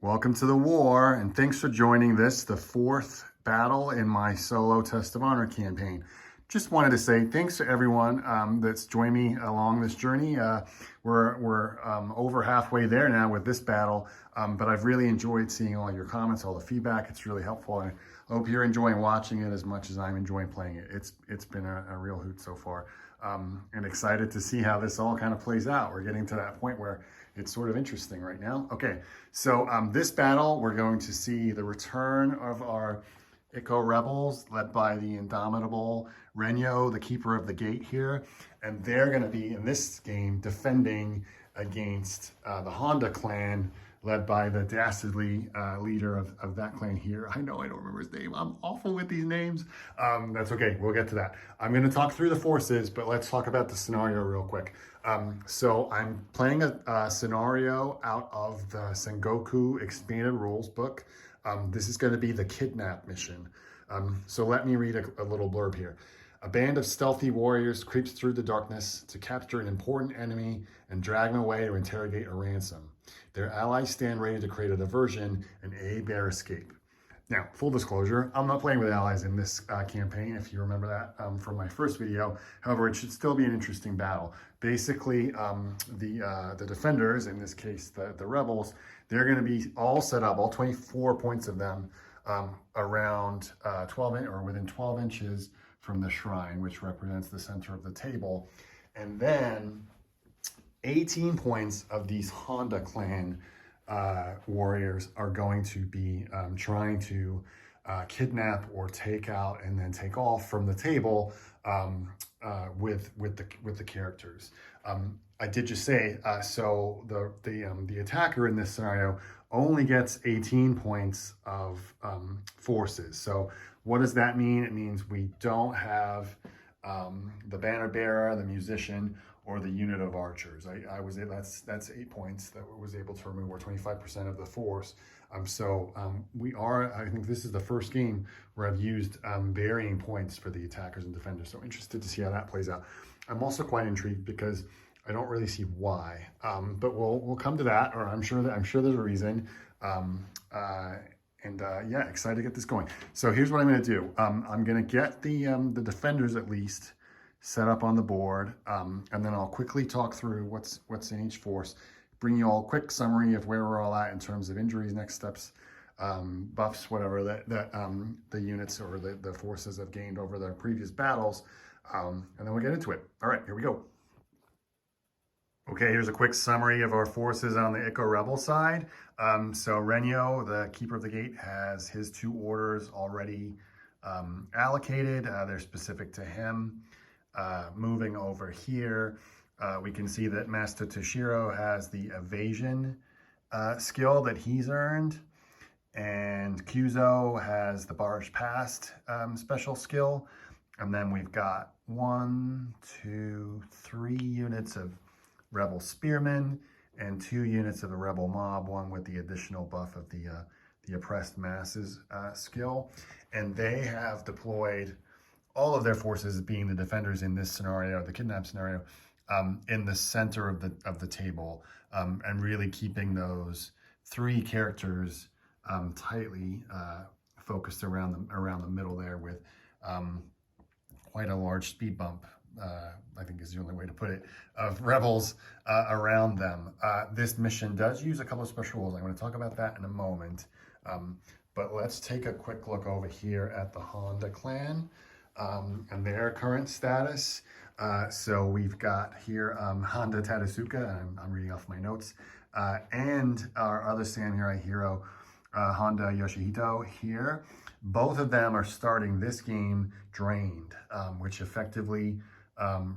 Welcome to the war, and thanks for joining this, the fourth battle in my solo Test of Honor campaign. Just wanted to say thanks to everyone that's joined me along this journey. We're over halfway there now with this battle, but I've really enjoyed seeing all your comments, all the feedback. It's really helpful. I hope you're enjoying watching it as much as I'm enjoying playing it. It's been a real hoot so far, and excited to see how this all kind of plays out. We're getting to that point where it's sort of interesting right now. Okay, so this battle, we're going to see the return of our Ikko Rebels, led by the indomitable Renyo, the keeper of the gate here. And they're going to be, in this game, defending against the Honda clan, led by the dastardly leader of that clan here. I know I don't remember his name. I'm awful with these names. That's okay. We'll get to that. I'm going to talk through the forces, but let's talk about the scenario real quick. So I'm playing a scenario out of the Sengoku Expanded Rules book. This is going to be the Kidnap mission. So let me read a little blurb here. A band of stealthy warriors creeps through the darkness to capture an important enemy and drag him away to interrogate a ransom. Their allies stand ready to create a diversion and aid their escape. Now, full disclosure, I'm not playing with allies in this campaign, if you remember that from my first video. However, it should still be an interesting battle. Basically, the defenders, in this case, the rebels, they're going to be all set up, all 24 points of them, around within 12 inches from the shrine, which represents the center of the table. And then 18 points of these Honda clan warriors are going to be trying to kidnap or take out and then take off from the table with the characters. I did just say so the attacker in this scenario only gets 18 points of forces. So what does that mean? It means we don't have the banner bearer, the musician, or the unit of archers. That's 8 points that was able to remove, or 25% of the force. I think this is the first game where I've used varying points for the attackers and defenders. So interested to see how that plays out. I'm also quite intrigued because I don't really see why, but we'll come to that, or I'm sure there's a reason. Yeah, excited to get this going. So here's what I'm going to do. I'm going to get the defenders at least set up on the board, and then I'll quickly talk through what's in each force, bring you all a quick summary of where we're all at in terms of injuries, next steps, buffs, whatever that the units or the forces have gained over their previous battles, and then we'll get into it. All right, here we go. Okay, here's a quick summary of our forces on the Ikko Rebel side. So Renyo, the keeper of the gate, has his 2 orders already allocated. They're specific to him. Moving over here, we can see that Master Toshiro has the evasion skill that he's earned, and Kyuzo has the barge past special skill. And then we've got 1, 2, 3 units of Rebel Spearmen and 2 units of the Rebel Mob, one with the additional buff of the Oppressed Masses skill. And they have deployed all of their forces, being the defenders in this scenario, the kidnap scenario, in the center of the table, and really keeping those 3 characters tightly focused around the middle there, with quite a large speed bump, I think is the only way to put it, of rebels around them. This mission does use a couple of special rules. I'm going to talk about that in a moment. But let's take a quick look over here at the Honda clan and their current status. So we've got here Honda Tadasuka, I'm reading off my notes, and our other samurai hero, Honda Yoshihito here. Both of them are starting this game drained, which effectively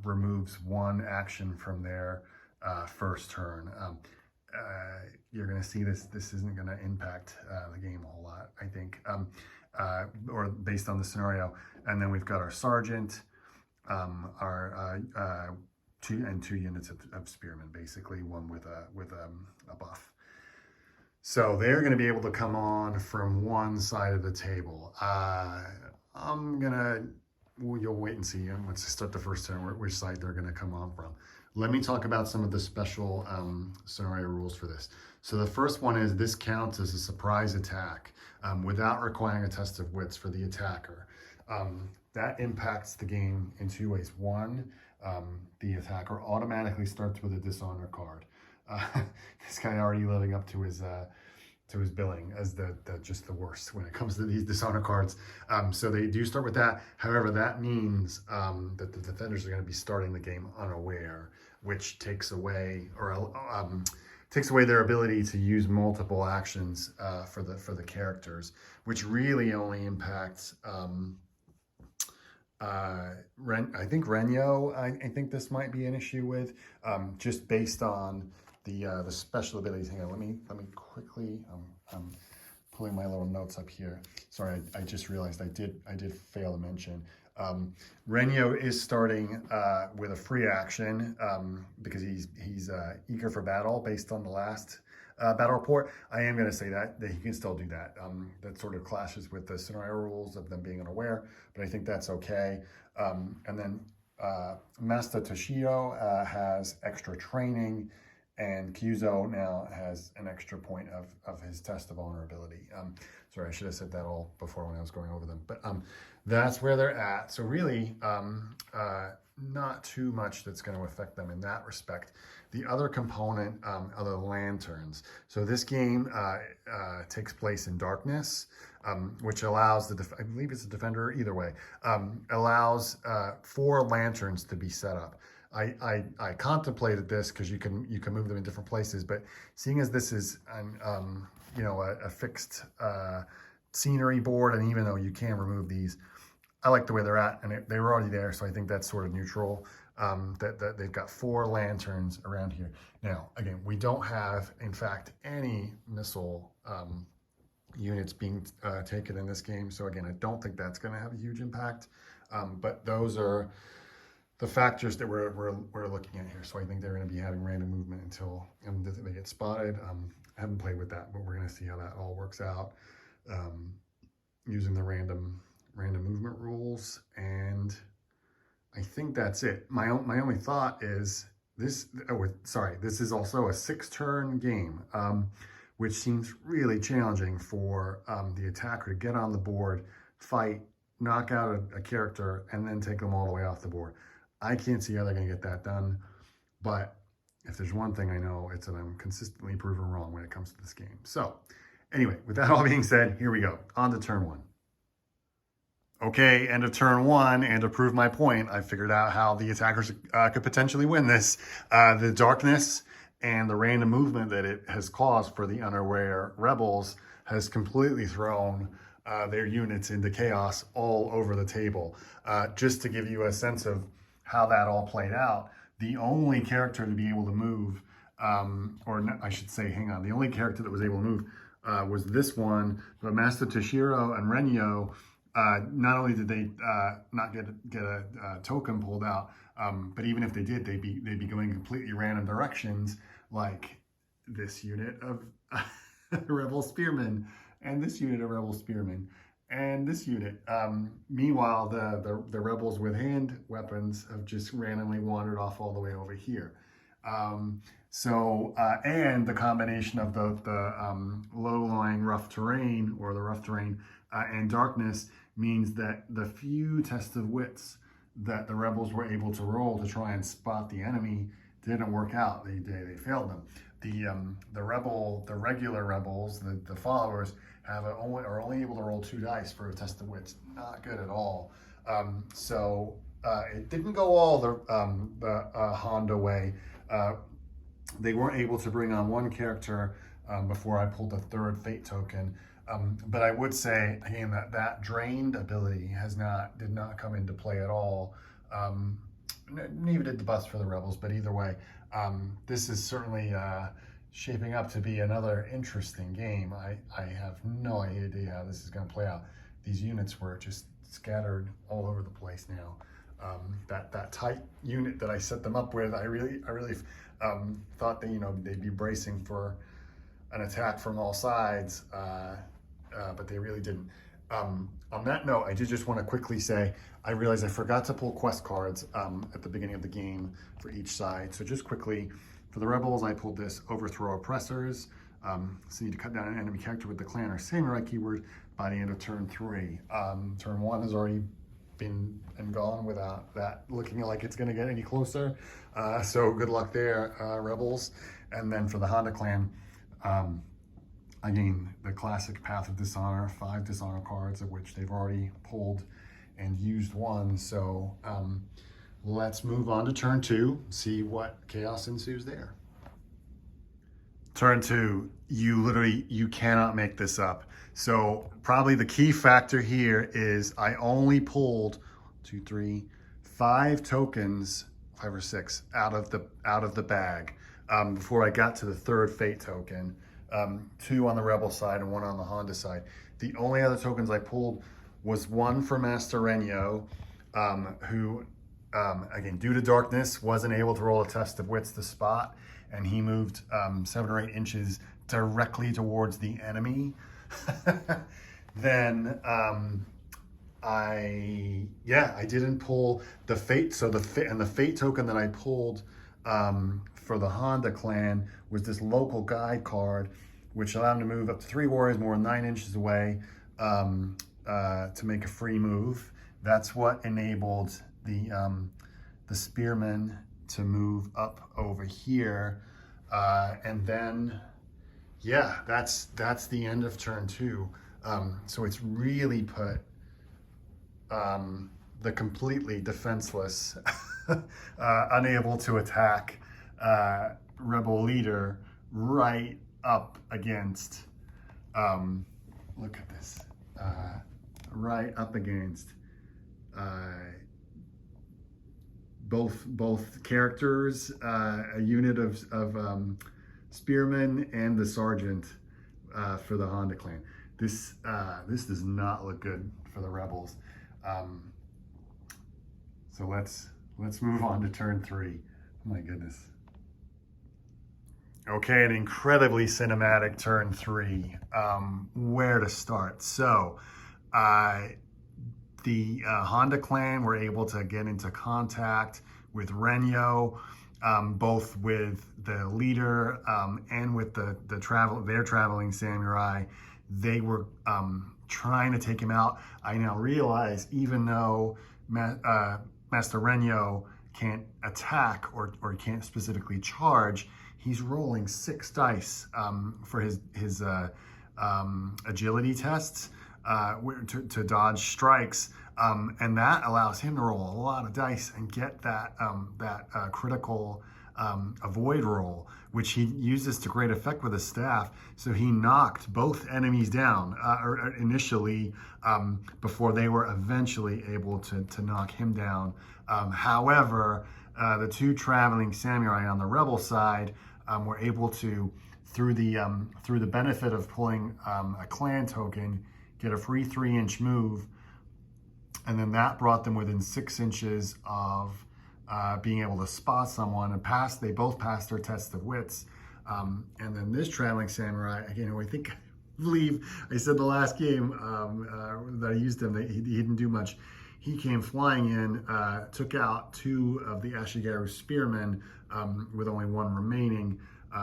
removes 1 action from their first turn. You're going to see this isn't going to impact the game a whole lot, I think, or based on the scenario. And then we've got our sergeant, our 2 units of spearmen, basically, one with a buff. So they're going to be able to come on from one side of the table. You'll wait and see once I start the first turn which side they're going to come on from. let me talk about some of the special scenario rules for this. So the first one is this counts as a surprise attack without requiring a test of wits for the attacker. That impacts the game in two ways. One, the attacker automatically starts with a dishonor card. This guy already living up to his billing as just the worst when it comes to these dishonor cards. So they do start with that. However, that means that the defenders are going to be starting the game unaware, which takes away their ability to use multiple actions for the characters, which really only impacts I think Renyo. I think this might be an issue with just based on the special abilities. Hang on, let me quickly. I'm pulling my little notes up here. Sorry, I just realized I did fail to mention. Renyo is starting with a free action because he's eager for battle based on the last battle report. I am going to say that he can still do that. That sort of clashes with the scenario rules of them being unaware, but I think that's okay. And then Master Toshiro has extra training, and Kyuzo now has an extra point of his test of vulnerability. Sorry, I should have said that all before when I was going over them. But that's where they're at. So really, not too much that's going to affect them in that respect. The other component are the lanterns. So this game takes place in darkness, which allows I believe it's a defender, either way, allows 4 lanterns to be set up. I contemplated this because you can move them in different places, but seeing as this is a fixed scenery board, and even though you can remove these, I like the way they're at, and they were already there, so I think that's sort of neutral. That they've got 4 lanterns around here. Now, again, we don't have, in fact, any missile units being taken in this game, so again, I don't think that's going to have a huge impact. But those are the factors that we're looking at here. So I think they're going to be having random movement until they get spotted. I haven't played with that, but we're going to see how that all works out using the random movement rules. And I think that's it. My only thought is this. This is also a 6-turn game, which seems really challenging for the attacker to get on the board, fight, knock out a character, and then take them all the way off the board. I can't see how they're going to get that done, but if there's one thing I know, it's that I'm consistently proven wrong when it comes to this game. So anyway, with that all being said, here we go. On to turn 1. Okay, end of turn 1, and to prove my point, I figured out how the attackers could potentially win this. The darkness and the random movement that it has caused for the unaware rebels has completely thrown their units into chaos all over the table. Just to give you a sense of how that all played out, the only character to be able to move, I should say, the only character that was able to move was this one, but Master Toshiro and Renyo, not only did they not get a token pulled out, but even if they did, they'd be going completely random directions, like this unit of Rebel Spearmen, and this unit of Rebel Spearmen, and this unit. Meanwhile, the rebels with hand weapons have just randomly wandered off all the way over here. And the combination of the low-lying rough terrain, or the rough terrain, and darkness means that the few tests of wits that the rebels were able to roll to try and spot the enemy didn't work out. They failed them. The regular rebels, the followers, are only able to roll 2 dice for a test of wits. Not good at all. It didn't go all the Honda way. They weren't able to bring on 1 character before I pulled the 3rd fate token. But I would say again that drained ability did not come into play at all. Neither did the bust for the rebels, but either way, this is certainly shaping up to be another interesting game. I have no idea how this is going to play out. These units were just scattered all over the place now. That tight unit that I set them up with, I really thought that they'd be bracing for an attack from all sides, but they really didn't. On that note, I did just want to quickly say, I realized I forgot to pull quest cards at the beginning of the game for each side. So just quickly, for the Rebels, I pulled this Overthrow Oppressors. So you need to cut down an enemy character with the clan or samurai keyword by the end of turn 3. Turn 1 has already been and gone without that looking like it's going to get any closer. So good luck there, Rebels. And then for the Honda clan, again, the classic Path of Dishonor, 5 Dishonor cards, of which they've already pulled and used 1. So let's move on to turn 2, see what chaos ensues there. Turn 2, you cannot make this up. So probably the key factor here is I only pulled 2, 3, 5 tokens, 5 or 6 out of the bag before I got to the 3rd fate token. 2 on the Rebel side and 1 on the Honda side. The only other tokens I pulled was 1 for Master Renyo, who, again, due to darkness, wasn't able to roll a test of wits to spot, and he moved 7 or 8 inches directly towards the enemy. Then I didn't pull the fate. So the fate token that I pulled for the Honda clan was this local guide card, which allowed him to move up to 3 warriors more than 9 inches away to make a free move. That's what enabled the spearmen to move up over here, and then that's the end of turn 2. So it's really put the completely defenseless, unable to attack Rebel leader right up against, look at this, right up against both characters, a unit of spearmen and the sergeant for the Honda clan. This does not look good for the Rebels. So let's move on to turn 3. Oh my goodness. Okay, an incredibly cinematic turn 3. Where to start? So the Honda clan were able to get into contact with Renyo, both with the leader and with their traveling samurai. They were trying to take him out. I now realize, even though Master Renyo can't attack or can't specifically charge, he's rolling 6 dice for his agility tests to dodge strikes, and that allows him to roll a lot of dice and get that critical avoid roll, which he uses to great effect with his staff. So he knocked both enemies down initially before they were eventually able to knock him down. However, the 2 traveling samurai on the Rebel side were able to, through the benefit of pulling a clan token, get a free 3-inch move, and then that brought them within 6 inches of being able to spot someone, and they both passed their test of wits. And then this traveling samurai, again, who I believe I said the last game that I used him, he didn't do much. He came flying in, took out 2 of the Ashigaru spearmen with only 1 remaining.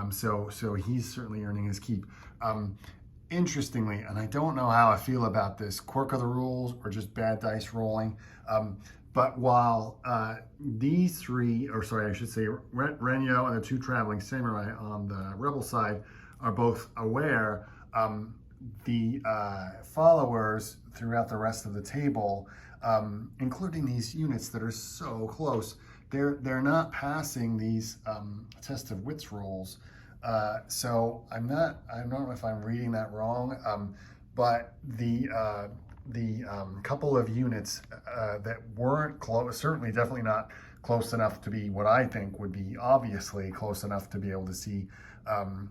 So he's certainly earning his keep. Interestingly, and I don't know how I feel about this, quirk of the rules or just bad dice rolling, but while these 3, or sorry, I should say Renyo and the 2 traveling samurai on the Rebel side are both aware, the followers throughout the rest of the table, including these units that are so close, they're not passing these test of wits rolls. So I don't know if I'm reading that wrong, but the couple of units that weren't close, certainly definitely not close enough to be what I think would be obviously close enough to be able to see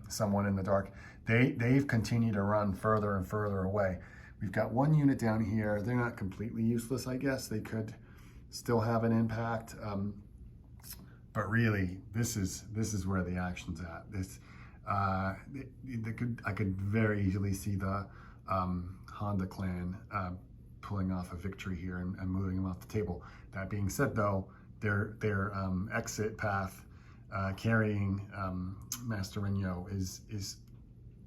someone in the dark, they've continued to run further and further away. We've got 1 unit down here. They're not completely useless, I guess. They could still have an impact. But really, this is where the action's at. I could very easily see the Honda clan pulling off a victory here and moving them off the table. That being said, though, their exit path carrying Master Renyo is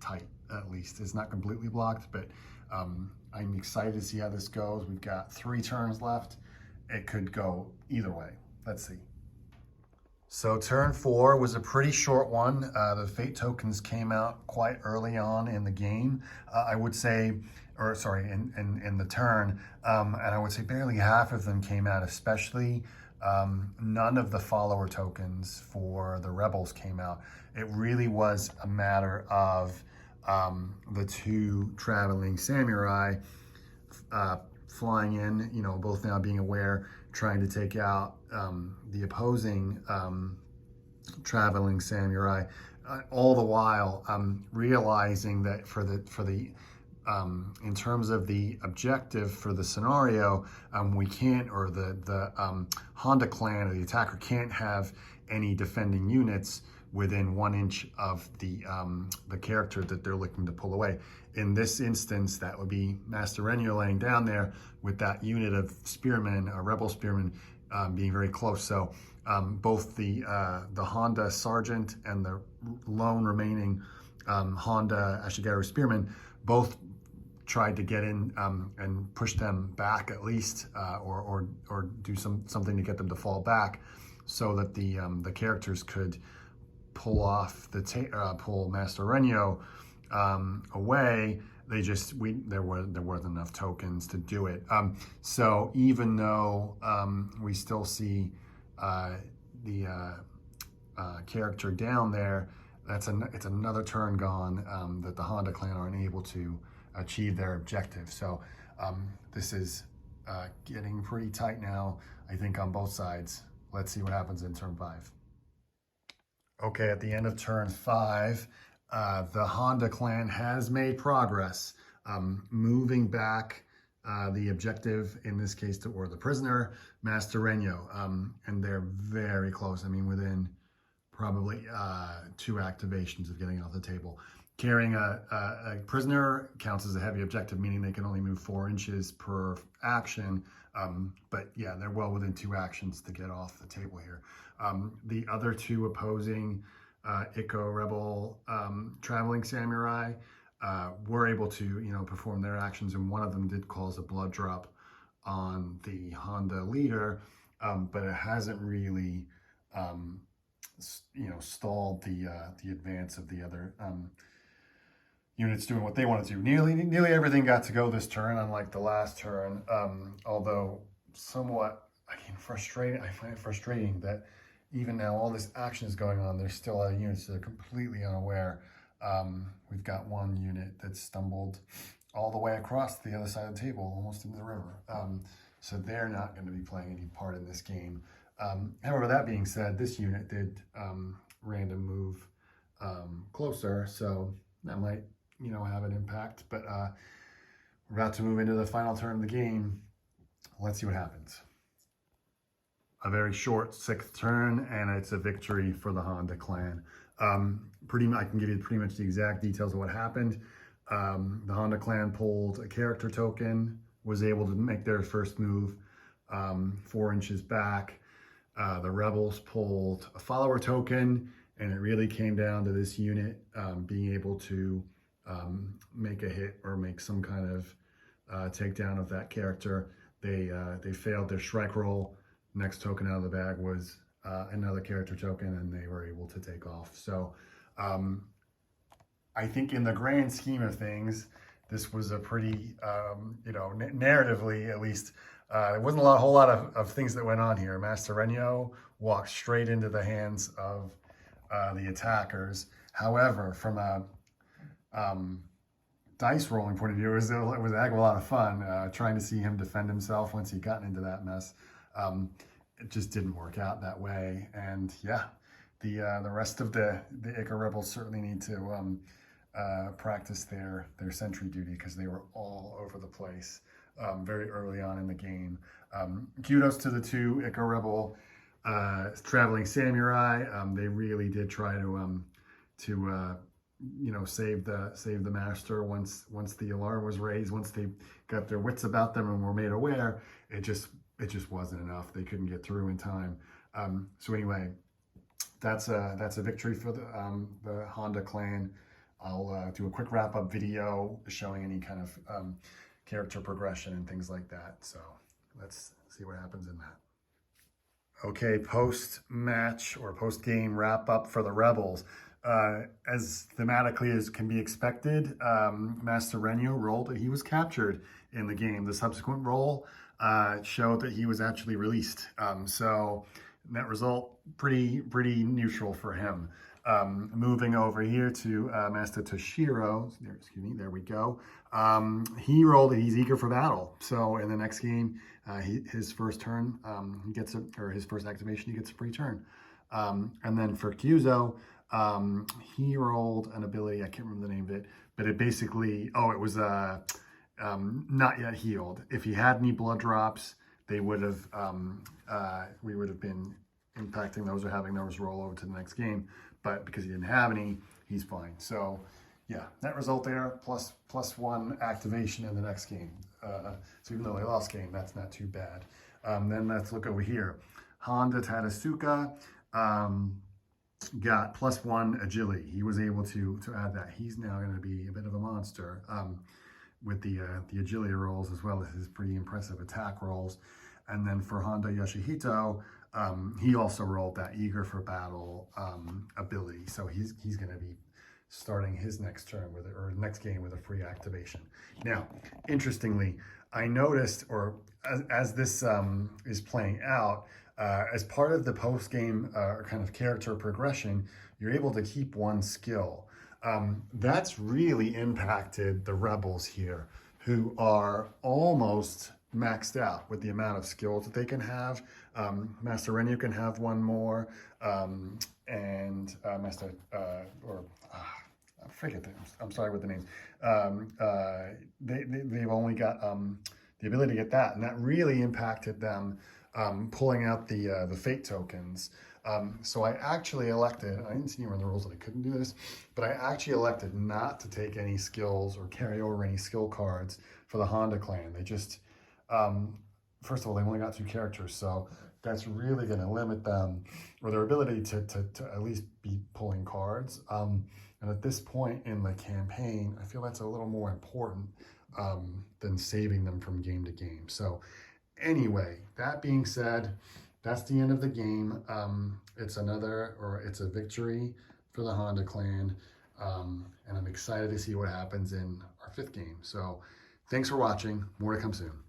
tight, at least. It's not completely blocked, but I'm excited to see how this goes. We've got 3 turns left. It could go either way. Let's see. So turn 4 was a pretty short one. The fate tokens came out quite early on in the game. I would say, or sorry, in the turn, and I would say barely half of them came out, especially none of the follower tokens for the rebels came out. It really was a matter of the 2 traveling samurai flying in, you know, both now being aware, trying to take out the opposing traveling samurai, all the while realizing that for the in terms of the objective for the scenario, we can't, or the Honda clan or the attacker can't have any defending units within 1 inch of the character that they're looking to pull away. In this instance, that would be Master Renyo laying down there with that unit of spearmen, rebel spearmen, being very close. So both the Honda sergeant and the lone remaining Honda Ashigaru spearmen both tried to get in and push them back at least, or do something to get them to fall back, so that the characters could pull off pull Master Renyo away. There wasn't enough tokens to do it. So even though we still see the character down there, it's another turn gone that the Honda clan are unable to achieve their objective. So this is getting pretty tight now, I think, on both sides. Let's see what happens in turn 5. Okay, at the end of turn 5, the Honda clan has made progress, moving back the objective, in this case, or the prisoner, Master Renyo, and they're very close. I mean, within probably 2 activations of getting off the table. Carrying a prisoner counts as a heavy objective, meaning they can only move 4 inches per action. But yeah, they're well within 2 actions to get off the table here. The other 2 opposing Ikko Rebel traveling samurai were able to, you know, perform their actions, and one of them did cause a blood drop on the Honda leader, but it hasn't really, you know, stalled the advance of the other units doing what they want to do. Nearly everything got to go this turn, unlike the last turn. Although somewhat, I find it frustrating that even now all this action is going on, there's still other units that are completely unaware. We've got 1 unit that stumbled all the way across the other side of the table, almost into the river. So they're not going to be playing any part in this game. However, that being said, this unit did random move closer, so that might, you know, have an impact. But we're about to move into the final turn of the game. Let's see what happens. A very short 6th turn, and it's a victory for the Honda clan. I can give you pretty much the exact details of what happened. The Honda clan pulled a character token, was able to make their first move 4 inches back. The rebels pulled a follower token, and it really came down to this unit being able to make a hit or make some kind of takedown of that character. They failed their strike roll. Next token out of the bag was another character token, and they were able to take off. So I think in the grand scheme of things, this was a pretty, you know, narratively at least, there wasn't a whole lot of things that went on here. Master Renyo walked straight into the hands of the attackers. However, from a dice rolling point of view, it was a heck of a lot of fun trying to see him defend himself once he'd gotten into that mess. It just didn't work out that way, and yeah, the rest of the Ikko Rebels certainly need to practice their sentry duty, because they were all over the place very early on in the game. Kudos to the 2 Ikko Rebel traveling samurai. They really did try to save the master once the alarm was raised, once they got their wits about them and were made aware. It just wasn't enough. They couldn't get through in time. So anyway, that's a victory for the Honda clan. I'll do a quick wrap-up video showing any kind of character progression and things like that. So let's see what happens in that. Okay, post-match or post-game wrap-up for the Rebels. As thematically as can be expected, Master Renyo rolled that he was captured in the game. The subsequent roll showed that he was actually released. So net result, pretty neutral for him. Moving over here to Master Toshiro, there we go. He rolled that he's eager for battle. So in the next game, his first turn, his first activation, he gets a free turn. And then for Kyuzo, he rolled an ability, I can't remember the name of it, but it basically, it was not yet healed. If he had any blood drops, they would have, we would have been impacting those or having those roll over to the next game. But because he didn't have any, he's fine. So yeah, net result there, plus one activation in the next game. So even though they lost game, that's not too bad. Then let's look over here. Honda Tadasuka got +1 agility. He was able to add that. He's now going to be a bit of a monster with the agility rolls as well as his pretty impressive attack rolls. And then for Honda Yoshihito, he also rolled that eager for battle ability. So he's going to be starting his next turn or next game with a free activation. Now, interestingly, I noticed, or as this is playing out, as part of the post-game kind of character progression, you're able to keep one skill. That's really impacted the Rebels here, who are almost maxed out with the amount of skills that they can have. Master Renyo can have one more, and Master, I forget I'm sorry with the names. They've only got the ability to get that, and that really impacted them pulling out the fate tokens. So I actually elected, I didn't see anywhere in the rules that I couldn't do this, but I actually elected not to take any skills or carry over any skill cards for the Honda clan. They just, first of all, they only got 2 characters, so that's really going to limit them or their ability to at least be pulling cards. And at this point in the campaign, I feel that's a little more important than saving them from game to game. So anyway, that being said, that's the end of the game. It's a victory for the Honda clan. And I'm excited to see what happens in our 5th game. So thanks for watching. More to come soon.